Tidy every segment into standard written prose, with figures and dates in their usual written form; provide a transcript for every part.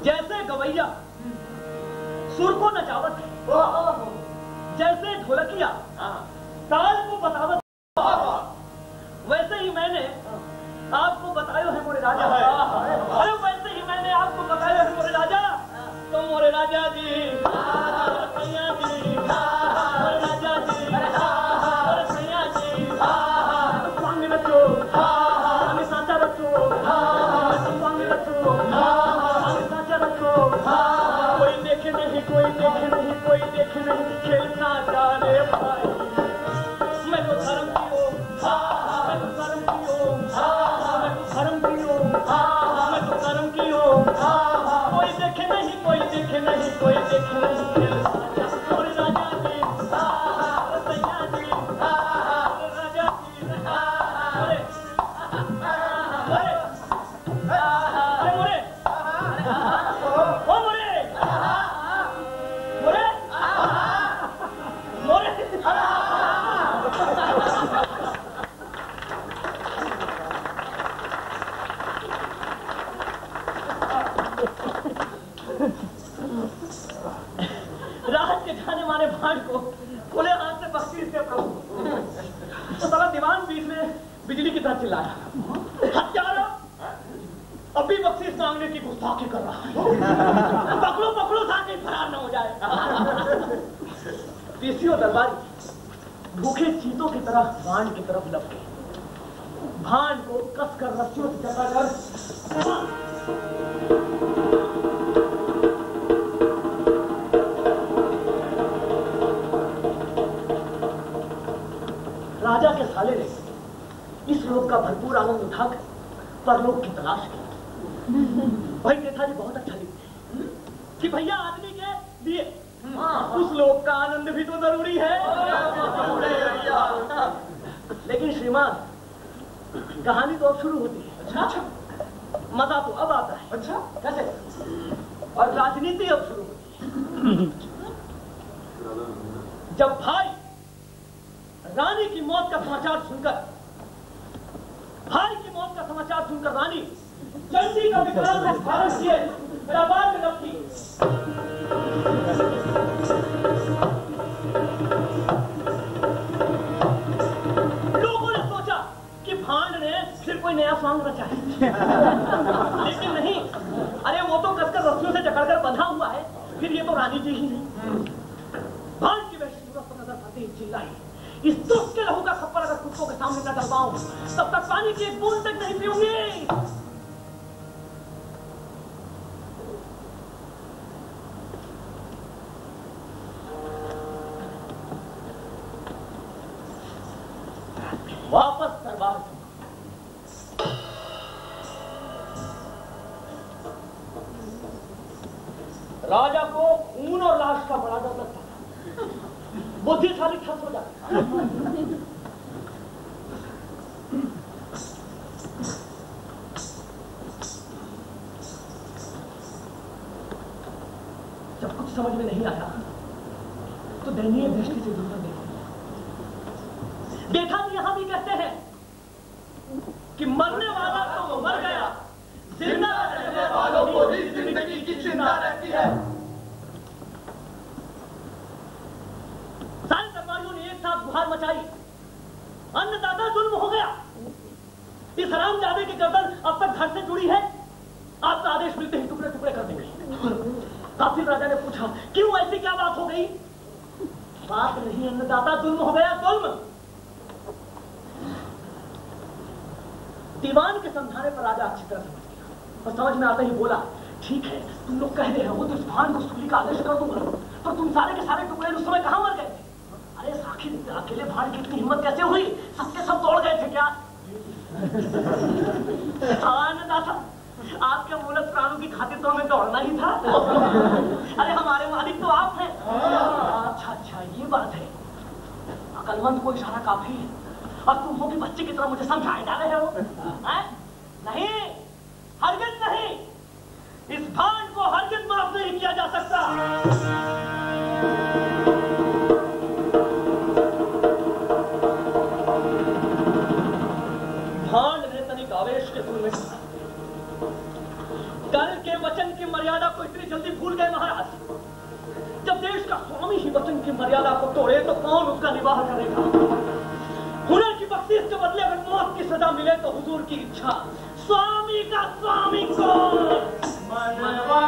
जैसे गवैया सुर को नचावत है, जैसे ढोलकिया ताल को बतावत, वैसे ही मैंने आपको बतायो है मोरे राजा। अरे वैसे ही मैंने आपको बतायो है मोरे राजा। तो मोरे राजा जी, सैया जी, मोरे राजा जी, मोरे सैया जी, स्वामी बच्चो, स्वामी साचा बच्चो, स्वामी बच्चो, स्वामी साचा बच्चो। कोई देखे नहीं, कोई देखे नहीं, कोई देखे नहीं, खेलना जाने भाई। मैं तो धर्म की हूँ, मैं तो धर्म की हूँ, मैं तो धर्म की हूँ, मैं तो धर्म की हूँ। कोई देखे नहीं, कोई देखे नहीं, कोई देखे नहीं, खेलना जाने। मोरे राजा जी, मोरे सैया जी, मोरे राजा जी, अरे अरे मोरे, ओ मोरे, मोरे, मोरे। राहत के जाने माने भाड़ को खुले हाथ से बख्शीश दे प्रभु। तो साला दीवान बीच में बिजली की तरह चिल्लाया, हत्यारा अभी बख्शीश मांगने की गुस्ताखी कर रहा है, पकड़ो पकड़ो ताकि फरार न हो जाए। पीसीओ दरबारी भूखे चीतों की तरह भांड की तरफ लपके, भांड को कसकर रस्सियों से जकड़कर राजा के साले ने इस लोक का भरपूर आनंद उठाकर परलोक की तलाश की। भाई देखा जी बहुत अच्छा लिखते कि भैया आदमी के लिए उस लोक का आनंद भी तो जरूरी है। लेकिन श्रीमान कहानी तो अब शुरू होती है। अच्छा, मजा तो अब आता है। अच्छा, कैसे? और राजनीति अब शुरू होती है। जब भाई रानी की मौत का समाचार सुनकर, भाई की मौत का समाचार सुनकर रानी चंडी का विकराल रूप धारण किए दरबार में लपकी। लोगों ने सोचा कि भांड ने फिर कोई नया सॉन्ग रचा है। लेकिन नहीं, अरे वो तो कसकर रस्सियों से जकड़कर बंधा हुआ है, फिर ये तो रानी जी ही नहीं। भांड की वैसी सूरत पर नजर पड़ती ही चिल्लाई, इस दुष्ट के लहू का खप्पर अगर कुत्तों के सामने न डलवाऊं तब तक पानी की एक बूंद तक नहीं पीऊंगी। वापस दरबार राजा को खून और लाश का बड़ा डर लगता था, बुद्धिशाली ठस हो जाता। जब कुछ समझ में नहीं आया तो दयनीय दृष्टि से दूर देखा कि यहां भी कहते हैं कि मरने वाला तो वो मर गया, जिंदा रहने वालों को भी जिंदगी की चिंता रहती है। सारे दरबारियों ने एक साथ गुहार मचाई, अन्नदाता जुल्म हो गया। इस हरामजादे की गर्दन अब तक घर से जुड़ी है, आपका आदेश मिलते ही टुकड़े टुकड़े कर देंगे। काफिल राजा ने पूछा, क्यों ऐसी क्या बात हो गई? बात नहीं अन्नदाता, जुल्म हो गया, जुल्म। दीवान के समझाने पर राजा अच्छी तरह समझ गया और समझ में आते ही बोला, ठीक है तुम लोग कह रहे हो तो इस भान को सूली का आदेश कर दूंगा, पर तुम सारे के सारे टुकड़े उस समय कहां मर गए थे? अरे आखिर अकेले भान की इतनी हिम्मत कैसे हुई? सबके सब दौड़ गए थे क्या? अन्नदाता, आपके मूलक प्राणों की खातिर तो हमें दौड़ना ही था। अरे हमारे मालिक तो आप हैं। अच्छा अच्छा, ये बात है। अकलमंद को इशारा काफी है और तुम हो कि बच्चे की तरह मुझे समझाए जा रहे हो। नहीं, हरगिज नहीं, इस भांड को हरगिज माफ नहीं किया जा सकता। भांड ने तनिक आवेश के सुर में कहा, कल के वचन की मर्यादा को इतनी जल्दी भूल गए महाराज? जब देश का स्वामी ही वचन की मर्यादा को तोड़े तो कौन उसका निर्वाह करेगा? हुनर की बख्शीश के बदले अगर मौत की सजा मिले तो हुजूर की इच्छा, स्वामी का स्वामी कौन? मनवा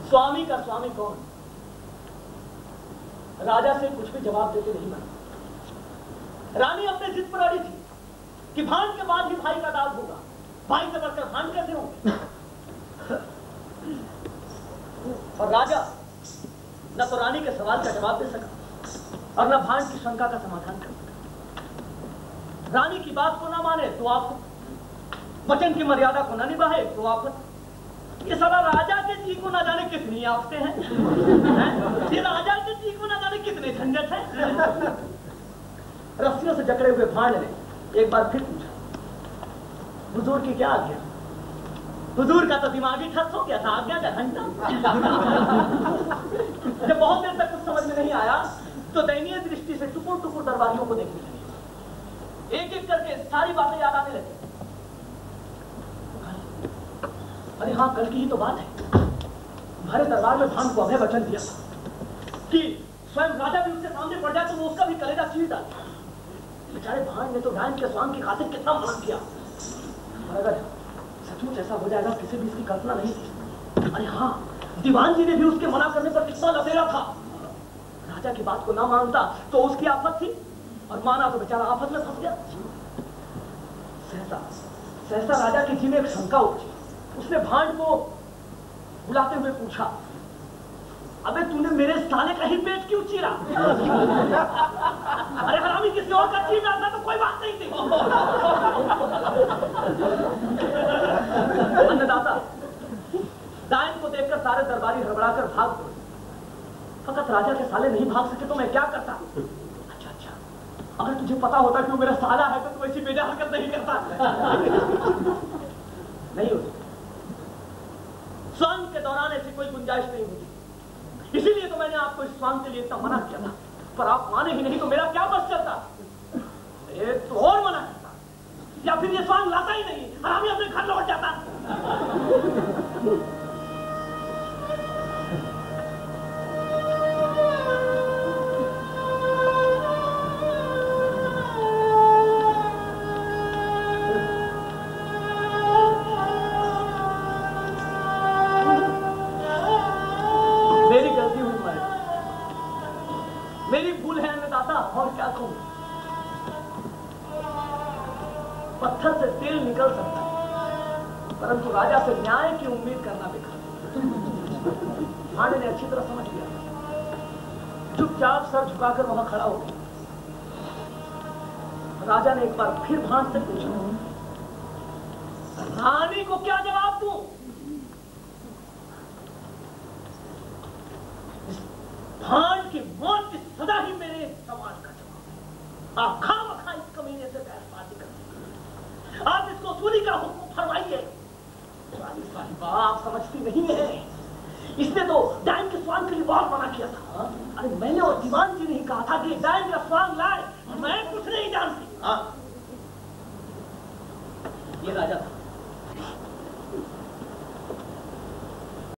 स्वामी का स्वामी कौन? राजा से कुछ भी जवाब देते नहीं बना। रानी अपने जिद पर अड़ी थी कि भान के बाद ही भाई का दाग होगा। भाई से बढ़कर भान कैसे होंगे? और राजा न तो रानी के सवाल का जवाब दे सका और न भान की शंका का समाधान कर सका। रानी की बात को ना माने तो आप, वचन की मर्यादा को न निभाए तो आप। ये सारा राजा के जी को ना जाने कितनी आफतें हैं, ये राजा के जी को ना जाने कितने झंझट हैं। रस्सियों से जकड़े हुए भांड ने एक बार फिर पूछा, हुजूर की क्या आज्ञा? हुजूर का तो दिमागी ठस हो गया था, आज्ञा का घंटा। जब बहुत देर तक कुछ समझ में नहीं आया तो दयनीय दृष्टि से टुकुर टुकुर दरबारियों को देखने लगे। एक एक करके सारी बातें याद आने लगी। अरे हाँ, कल की ही तो बात है। हमारे दरबार में भान को अभय वचन दिया कि स्वयं राजा भी उसके सामने पड़ जाए तो वो उसका भी कलेजा चीर डाले। बेचारे भान ने तो डायन के स्वांग की खातिर कितना मना किया, और अगर सचमुच ऐसा हो जाएगा किसी भी इसकी कल्पना नहीं थी। अरे हाँ, दीवान जी ने भी उसके मना करने पर कितना लतेरा था। राजा की बात को ना मानता तो उसकी आफत थी, और माना तो बेचारा आफत में फंस गया। सहसा राजा के जी में एक शंका उठी। उसने भांड को बुलाते हुए पूछा, अबे तूने मेरे साले का ही पेट क्यों चीरा? अरे हरामी, किसी और का चीर डालता तो कोई बात नहीं थी। अन्नदाता डायन को देखकर सारे दरबारी हड़बड़ाकर भाग गए। फकत राजा के साले नहीं भाग सके तो मैं क्या करता? अच्छा, अगर तुझे पता होता कि वो मेरा साला है तो तू ऐसी बेजा हरकत नहीं करता। नहीं होती, स्वांग के दौरान ऐसी कोई गुंजाइश नहीं होती। इसीलिए तो मैंने आपको इस स्वांग के लिए इतना मना किया था, पर आप माने ही नहीं तो मेरा क्या बस चलता? एक तो और मना करता, या फिर ये स्वांग लाता ही नहीं, हरामी अपने घर लौट जाता। मेरी भूल है अन्नदाता, और क्या कहूं? पत्थर से तेल निकल सकता है, परंतु राजा से न्याय की उम्मीद करना बेकार। भांडे ने अच्छी तरह समझ लिया, चुपचाप सर झुकाकर वहां खड़ा हो गया। राजा ने एक बार फिर भांड से पूछा, रानी को क्या जवाब दूं? भांड की मौत की सदा ही मेरे समाज का जवाब। आप खामखा इस कमीने से बहसबाजी करते हैं, आप इसको सूली का हुक्म फरमाइए। रानी साहिबा, आप समझती नहीं है, इसने तो डायन के स्वांग के लिए बहुत मना किया था। अरे मैंने और दीवान जी ने कहा था कि डायन का स्वांग लाए, मैं कुछ नहीं जानती। ये राजा था,